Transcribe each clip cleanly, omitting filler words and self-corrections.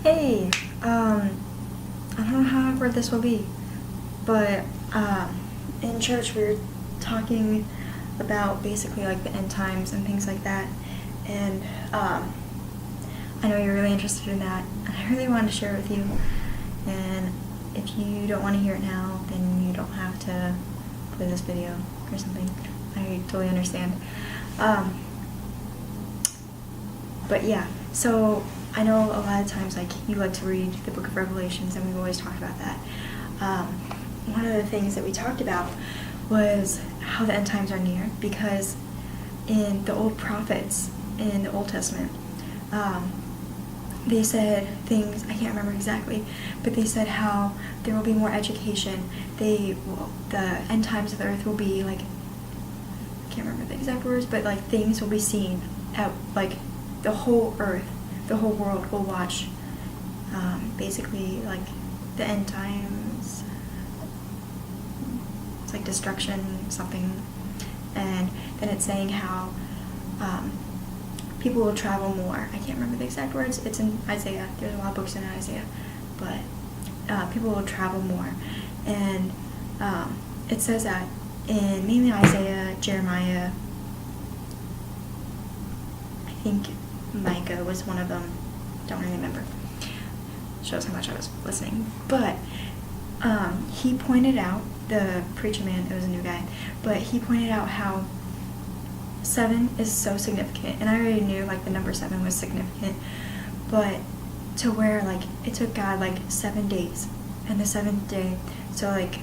Hey, I don't know how awkward this will be, but in church we were talking about basically like the end times and things like that, and I know you're really interested in that, and I really wanted to share it with you. And if you don't want to hear it now, then you don't have to play this video or something. I totally understand. But yeah, so I know a lot of times like you like to read the book of Revelations, and we've always talked about that. One of the things that we talked about was how the end times are near, because in the old prophets in the Old Testament, they said things, I can't remember exactly, but they said how there will be more education. The end times of the earth will be like, I can't remember the exact words, but like things will be seen at like the whole earth, the whole world will watch basically like the end times. It's like destruction, something. And then it's saying how people will travel more. I can't remember the exact words. It's in Isaiah. There's a lot of books in Isaiah. But people will travel more. And it says that in mainly Isaiah, Jeremiah, I think Micah was one of them. Don't really remember. Shows how much I was listening. But he pointed out, the preacher man, it was a new guy, but he pointed out how 7 is so significant. And I already knew like the number 7 was significant, but to where like it took God like 7 days, and the 7th day, so like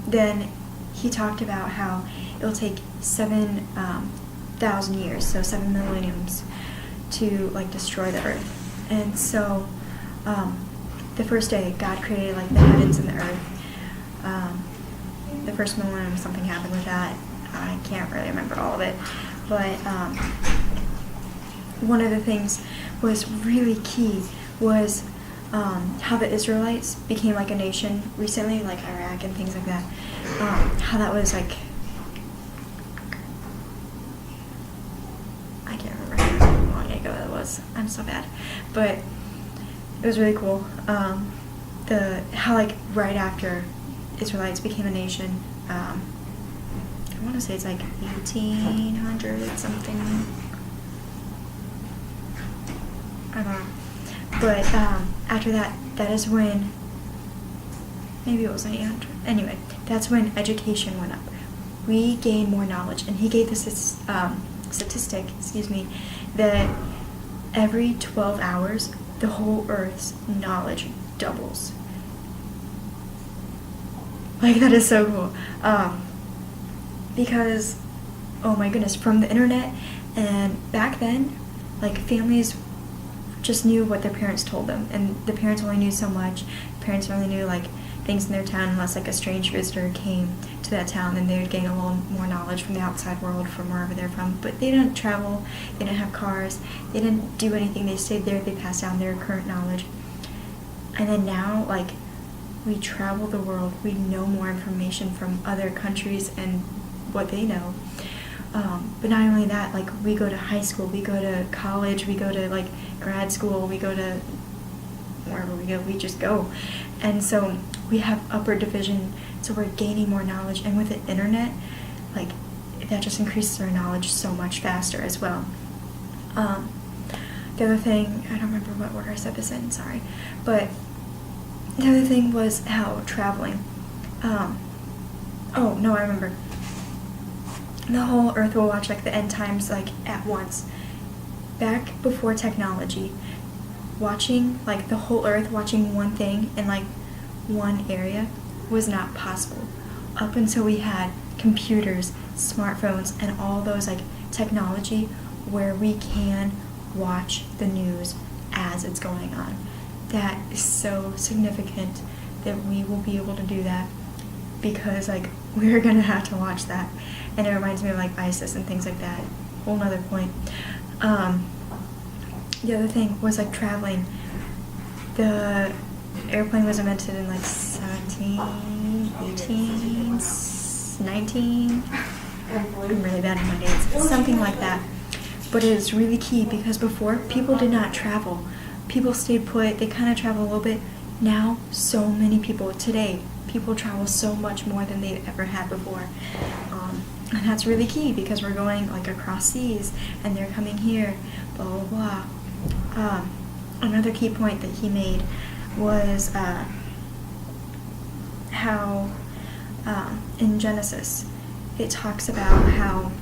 then he talked about how it'll take 7,000 years, so 7 millenniums, to like destroy the earth. And so the first day God created like the heavens and the earth. The first millennium, something happened with that. I can't really remember all of it, but one of the things was really key was how the Israelites became like a nation recently, like Iraq and things like that. How that was like, I can't remember how long ago that was. I'm so bad, but it was really cool. How like right after Israelites became a nation, I want to say it's like 1800 something. I don't know. But after that, that is when, maybe it was 800. Anyway, that's when education went up. We gained more knowledge, and he gave this statistic, that every 12 hours, the whole Earth's knowledge doubles. Like, that is so cool. Because, oh my goodness, from the internet, and back then, like, families just knew what their parents told them, and the parents only knew so much. Parents only knew, like, things in their town, unless, like, a strange visitor came to that town, then they would gain a little more knowledge from the outside world, from wherever they're from. But they didn't travel, they didn't have cars, they didn't do anything, they stayed there, they passed down their current knowledge. And then now, like, we travel the world, we know more information from other countries and what they know. But not only that, like, we go to high school, we go to college, we go to like grad school, we go to wherever we go, we just go. And so we have upper division, so we're gaining more knowledge, and with the internet, like, that just increases our knowledge so much faster as well. The other thing, I don't remember what order I said this in, sorry, but the other thing was how traveling, oh no, I remember. The whole earth will watch like the end times like at once. Back before technology, watching like the whole earth, watching one thing in like one area was not possible. Up until we had computers, smartphones, and all those like technology where we can watch the news as it's going on. That is so significant that we will be able to do that, because like we're gonna have to watch that. And it reminds me of like ISIS and things like that. Whole nother point. The other thing was like traveling. The airplane was invented in like 17, 18, 19. I'm really bad at my dates. Something like that. But it is really key, because before, people did not travel people stayed put. They kind of travel a little bit. Now, so many people today, people travel so much more than they've ever had before. And that's really key because we're going like across seas and they're coming here, blah, blah, blah. Another key point that he made was how in Genesis it talks about how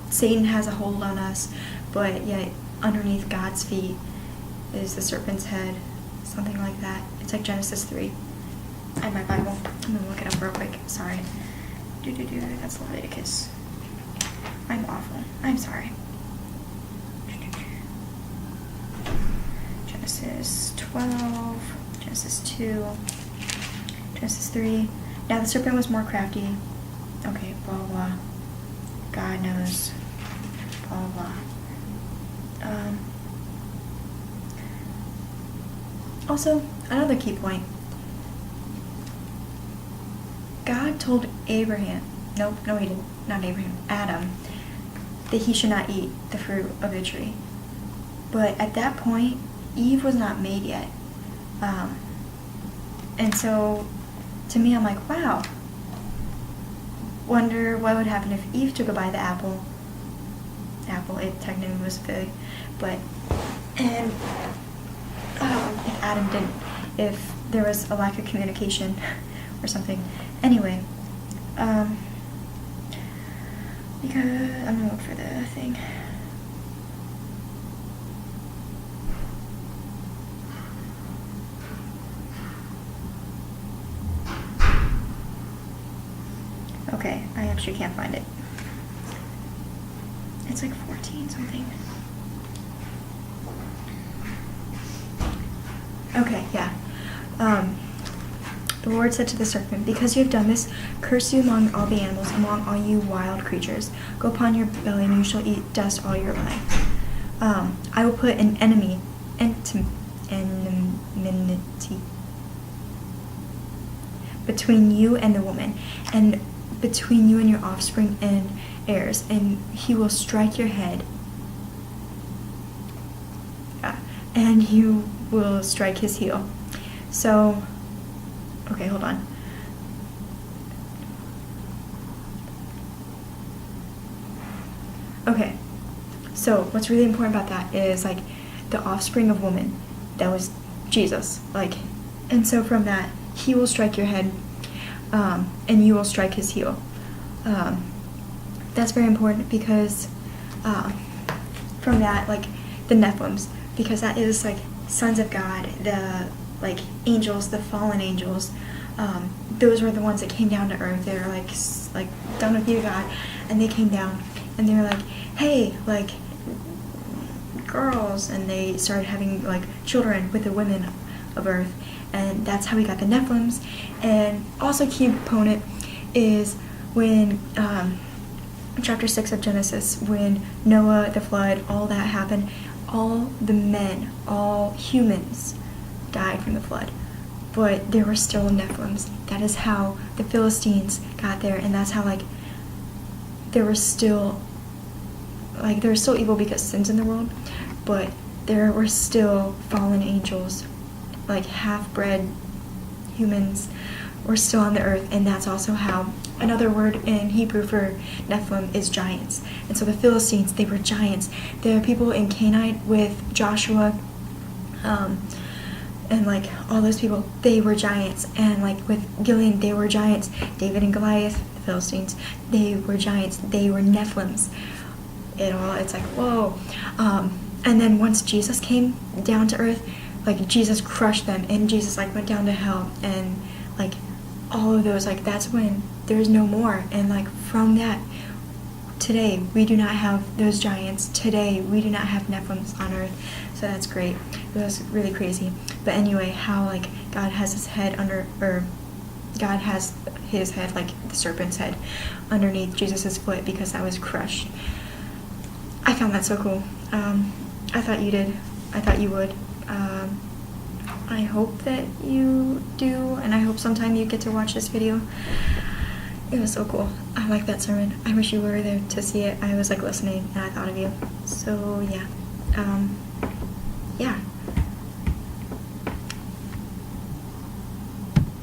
Satan has a hold on us, but yet underneath God's feet is the serpent's head, something like that. It's like Genesis 3. I have my Bible. I'm going to look it up real quick. Sorry. That's Leviticus. I'm awful. I'm sorry. Genesis 12, Genesis 2, Genesis 3. Now the serpent was more crafty. Okay, blah, blah. God knows. Blah, blah. Also, another key point. God told Abraham, no he didn't, not Abraham, Adam, that he should not eat the fruit of the tree. But at that point, Eve was not made yet. And so, to me, I'm like, wow. Wonder what would happen if Eve took a bite of the apple. It technically was fig. But, and if Adam didn't, if there was a lack of communication or something. Anyway, because I'm gonna look for the thing. Okay, I actually can't find it. It's like 14 something. Okay, yeah. The Lord said to the serpent, because you have done this, curse you among all the animals, among all you wild creatures. Go upon your belly, and you shall eat dust all your life. I will put an enmity between you and the woman, and between you and your offspring and heirs, and he will strike your head, and you will strike his heel. So, okay, hold on. Okay, so what's really important about that is like the offspring of woman, that was Jesus, like, and so from that, he will strike your head, and you will strike his heel. That's very important because from that, like the Nephilims, because that is like sons of God, the like angels, the fallen angels. Those were the ones that came down to earth. They were like done with you, God, and they came down and they were like, hey, like girls, and they started having like children with the women of earth, and that's how we got the Nephilims. And also key component is when chapter 6 of Genesis, when Noah, the flood, all that happened, all the men, all humans died from the flood, but there were still Nephilims. That is how the Philistines got there, and that's how like there were still evil because sin's in the world, but there were still fallen angels, like half-bred humans were still on the earth, and that's also how another word in Hebrew for Nephilim is giants. And so the Philistines, they were giants. The people in Canaanite with Joshua, and like all those people, they were giants. And like with Gilead, they were giants. David and Goliath, the Philistines, they were giants. They were Nephilims. It's like, whoa. And then once Jesus came down to earth, like Jesus crushed them, and Jesus like went down to hell, and like all of those, like that's when there's no more. And like from that, today we do not have those giants. Today we do not have Nephilims on earth. So that's great. It was really crazy. But anyway, how like God has his head God has his head, like the serpent's head, underneath Jesus's foot, because that was crushed. I found that so cool. I thought you did. I thought you would. I hope that you do, and I hope sometime you get to watch this video. It was so cool. I like that sermon. I wish you were there to see it. I was like listening, and I thought of you. So yeah.